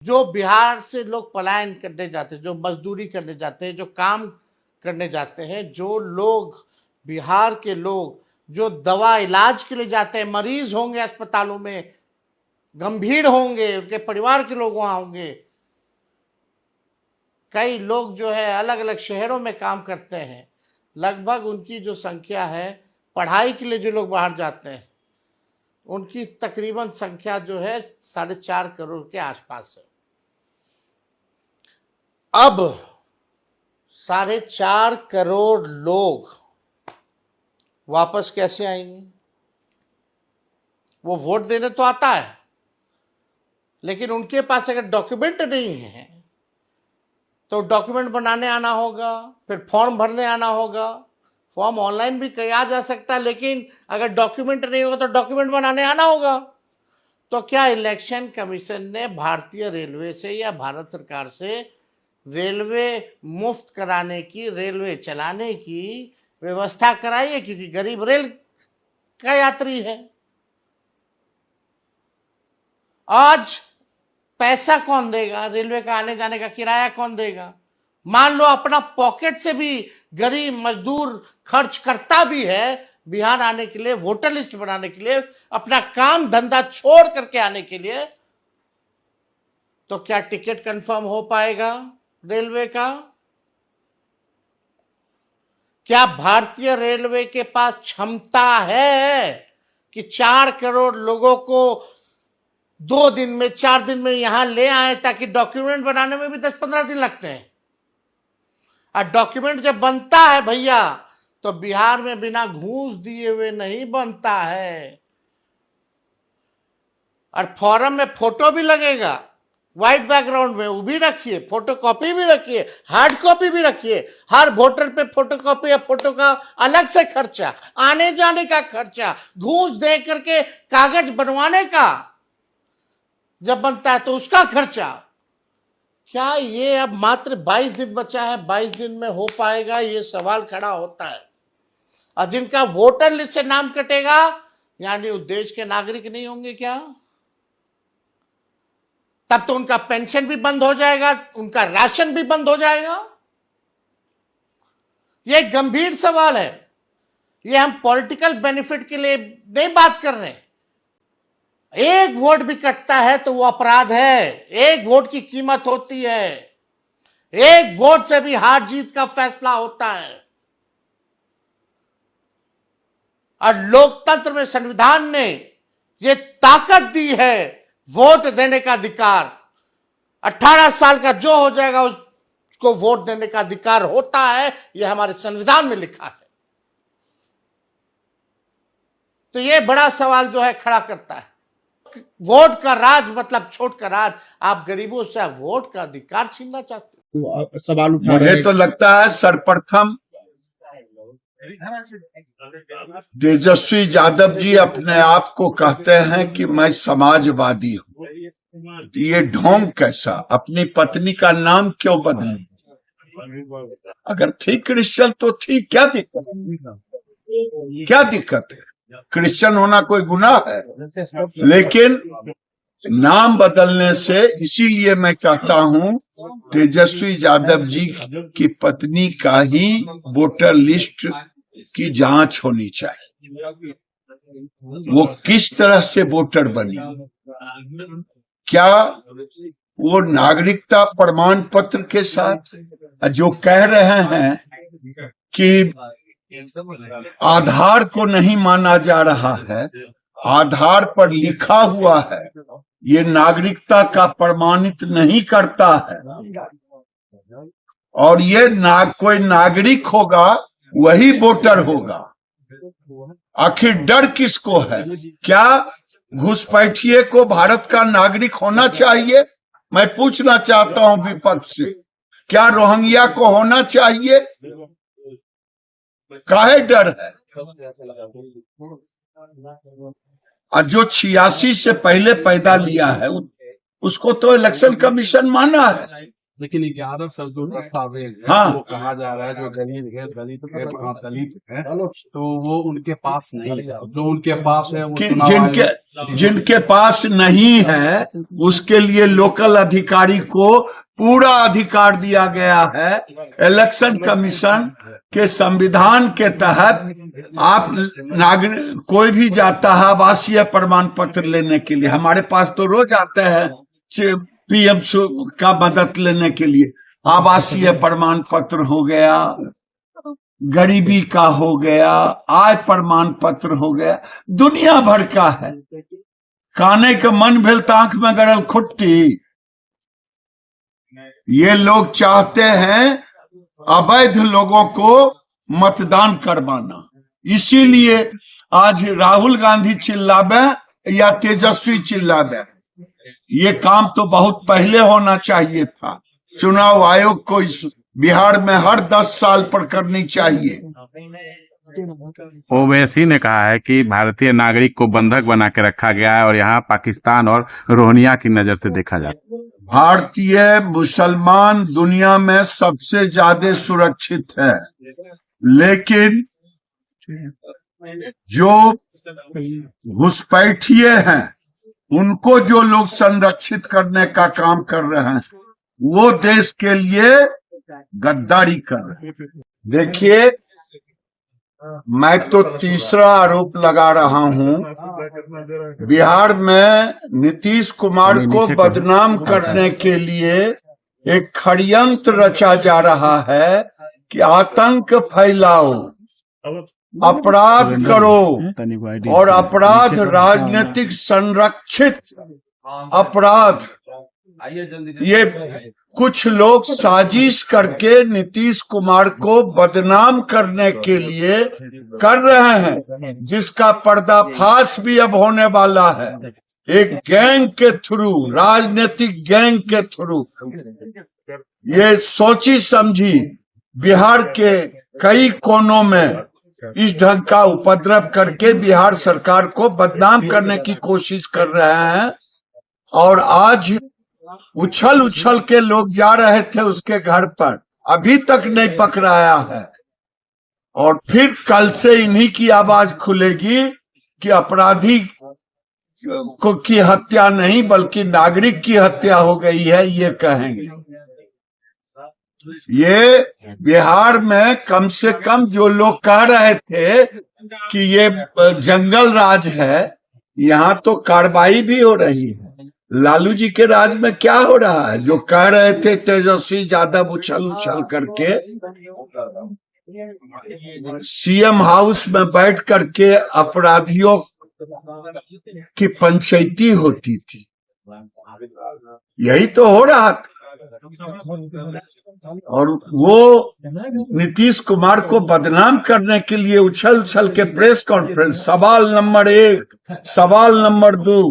जो बिहार से लोग पलायन करने जाते हैं, जो मजदूरी करने जाते हैं, जो काम करने जाते हैं, जो लोग बिहार के लोग जो दवा इलाज के लिए जाते हैं, मरीज होंगे अस्पतालों में, गंभीर होंगे, उनके परिवार के लोग वहां होंगे, कई लोग जो है अलग अलग शहरों में काम करते हैं, लगभग उनकी जो संख्या है, पढ़ाई के लिए जो लोग बाहर जाते हैं उनकी तकरीबन संख्या जो है 4.5 करोड़ के आसपास है। अब 4.5 करोड़ लोग वापस कैसे आएंगे? वो वोट देने तो आता है, लेकिन उनके पास अगर डॉक्यूमेंट नहीं है तो डॉक्यूमेंट बनाने आना होगा, फिर फॉर्म भरने आना होगा। फॉर्म ऑनलाइन भी किया जा सकता है, लेकिन अगर डॉक्यूमेंट नहीं होगा तो डॉक्यूमेंट बनाने आना होगा। तो क्या इलेक्शन कमीशन ने भारतीय रेलवे से या भारत सरकार से रेलवे मुफ्त कराने की, रेलवे चलाने की व्यवस्था कराई है? क्योंकि गरीब रेल का यात्री है। आज पैसा कौन देगा? रेलवे का आने जाने का किराया कौन देगा? मान लो अपना पॉकेट से भी गरीब मजदूर खर्च करता भी है बिहार आने के लिए, वोटर लिस्ट बनाने के लिए, अपना काम धंधा छोड़ करके आने के लिए, तो क्या टिकट कंफर्म हो पाएगा रेलवे का? क्या भारतीय रेलवे के पास क्षमता है कि 4 करोड़ लोगों को 2 दिन में, 4 दिन में यहां ले आए? ताकि डॉक्यूमेंट बनाने में भी 10-15 दिन लगते हैं, और डॉक्यूमेंट जब बनता है भैया तो बिहार में बिना घूस दिए हुए नहीं बनता है। और फॉर्म में फोटो भी लगेगा, व्हाइट बैकग्राउंड में, वो भी रखिए, फोटो कॉपी भी रखिए, हार्ड कॉपी भी रखिए। हर वोटर पे फोटो कॉपी या फोटो का अलग से खर्चा, आने जाने का खर्चा, घूस दे करके कागज बनवाने का जब बनता है तो उसका खर्चा। क्या ये अब मात्र 22 दिन बचा है, 22 दिन में हो पाएगा? ये सवाल खड़ा होता है। और जिनका वोटर लिस्ट से नाम कटेगा, यानी वो देश के नागरिक नहीं होंगे क्या? तब तो उनका पेंशन भी बंद हो जाएगा, उनका राशन भी बंद हो जाएगा। ये एक गंभीर सवाल है। ये हम पॉलिटिकल बेनिफिट के लिए नहीं बात कर रहे। एक वोट भी कटता है तो वो अपराध है। एक वोट की कीमत होती है। एक वोट से भी हार जीत का फैसला होता है। और लोकतंत्र में संविधान ने ये ताकत दी है, वोट देने का अधिकार। 18 साल का जो हो जाएगा उसको वोट देने का अधिकार होता है, यह हमारे संविधान में लिखा है। तो ये बड़ा सवाल जो है खड़ा करता है, वोट का राज मतलब छोट का राज। आप गरीबों से वोट का अधिकार छीनना चाहते हो? तो सवाल उठा मुझे तो लगता है सर्वप्रथम तेजस्वी यादव जी अपने आप को कहते हैं कि मैं समाजवादी हूँ। ये ढोंग कैसा? अपनी पत्नी का नाम क्यों बदली? अगर थी क्रिश्चियन तो थी, क्या दिक्कत? क्या दिक्कत है? क्रिश्चियन होना कोई गुनाह है? लेकिन नाम बदलने से, इसीलिए मैं कहता हूँ तेजस्वी यादव जी की पत्नी का ही वोटर लिस्ट की जांच होनी चाहिए। वो किस तरह से वोटर बनी? क्या वो नागरिकता प्रमाण पत्र के साथ? जो कह रहे हैं कि आधार को नहीं माना जा रहा है, आधार पर लिखा हुआ है, ये नागरिकता का प्रमाणित नहीं करता है। और ये कोई नागरिक होगा वही वोटर होगा। आखिर डर किसको है? क्या घुसपैठिए को भारत का नागरिक होना चाहिए? मैं पूछना चाहता हूं विपक्ष से, क्या रोहिंग्या को होना चाहिए? काहे डर है? और जो 86 से पहले पैदा लिया है उसको तो इलेक्शन कमीशन माना है। लेकिन 11 सब जो दस्तावेज है हाँ। वो कहा जा रहा है जो दलित है तो वो उनके पास नहीं है, जो उनके पास है वो कि चुनाव आयोग जिनके पास नहीं है उसके लिए लोकल अधिकारी को पूरा अधिकार दिया गया है। इलेक्शन कमीशन के संविधान के तहत आप नागरिक कोई भी जाता है आवासीय प्रमाण पत्र लेने के लिए, हमारे पास तो रोज आते हैं पीएम का मदद लेने के लिए, आवासीय प्रमाण पत्र हो गया, गरीबी का हो गया, आय प्रमाण पत्र हो गया, दुनिया भर का है। काने के मन भेल तो आंख में गड़ल खुट्टी। ये लोग चाहते हैं अवैध लोगों को मतदान करवाना, इसीलिए आज राहुल गांधी चिल्लावे या तेजस्वी चिल्लावे, ये काम तो बहुत पहले होना चाहिए था। चुनाव आयोग को इस बिहार में हर 10 साल पर करनी चाहिए। ओवैसी ने कहा है कि भारतीय नागरिक को बंधक बना के रखा गया है और यहाँ पाकिस्तान और रोहिंग्या की नजर से देखा जाता है। भारतीय मुसलमान दुनिया में सबसे ज्यादा सुरक्षित है, लेकिन जो घुसपैठिए हैं उनको जो लोग संरक्षित करने का काम कर रहे हैं वो देश के लिए गद्दारी कर रहे हैं। देखिए, मैं तो तीसरा आरोप लगा रहा हूं, बिहार में नीतीश कुमार को बदनाम करने के लिए एक षड्यंत्र रचा जा रहा है कि आतंक फैलाओ, अपराध करो और अपराध राजनीतिक संरक्षित अपराध। ये कुछ लोग साजिश करके नीतीश कुमार को बदनाम करने के लिए कर रहे हैं, जिसका पर्दाफाश भी अब होने वाला है। एक गैंग के थ्रू, राजनीतिक गैंग के थ्रू, ये सोची समझी बिहार के कई कोनों में इस ढंग का उपद्रव करके बिहार सरकार को बदनाम करने की कोशिश कर रहे हैं। और आज उछल उछल के लोग जा रहे थे उसके घर पर, अभी तक नहीं पकड़ाया है। और फिर कल से इन्हीं की आवाज खुलेगी कि अपराधी को की हत्या नहीं बल्कि नागरिक की हत्या हो गई है, ये कहेंगे। ये बिहार में कम से कम जो लोग कह रहे थे कि ये जंगल राज है, यहाँ तो कार्रवाई भी हो रही है। लालू जी के राज में क्या हो रहा है? जो कह रहे थे तेजस्वी यादव उछल उछल करके सीएम हाउस में बैठ करके अपराधियों की पंचायती होती थी, यही तो हो रहा था। और वो नीतीश कुमार को बदनाम करने के लिए उछल उछल के प्रेस कॉन्फ्रेंस, सवाल नंबर 1, सवाल नंबर 2,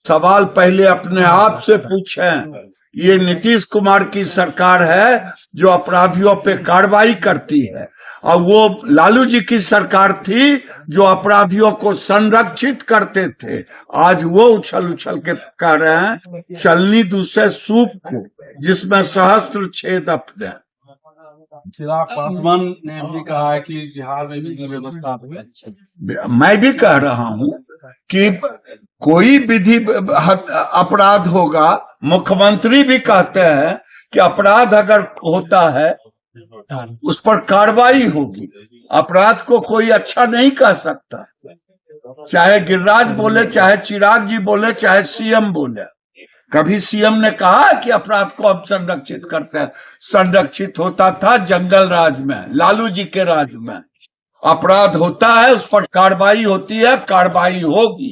सवाल पहले अपने आप से पूछें, ये नीतीश कुमार की सरकार है जो अपराधियों पे कार्रवाई करती है, और वो लालू जी की सरकार थी जो अपराधियों को संरक्षित करते थे। आज वो उछल उछल के कह रहे हैं चलनी दूसरे सूप को जिसमें सहस्त्र छेद अपने। चिराग पासवान ने भी कहा है कि बिहार में विधि व्यवस्था है। मैं भी कह रहा हूं कि कोई विधि अपराध होगा, मुख्यमंत्री भी कहते हैं कि अपराध अगर होता है उस पर कार्रवाई होगी। अपराध को कोई अच्छा नहीं कह सकता, चाहे गिरिराज बोले, चाहे चिराग जी बोले, चाहे सीएम बोले। कभी सीएम ने कहा कि अपराध को हम संरक्षित करते हैं? संरक्षित होता था जंगल राज में, लालू जी के राज में। अपराध होता है, उस पर कार्रवाई होती है, कार्रवाई होगी।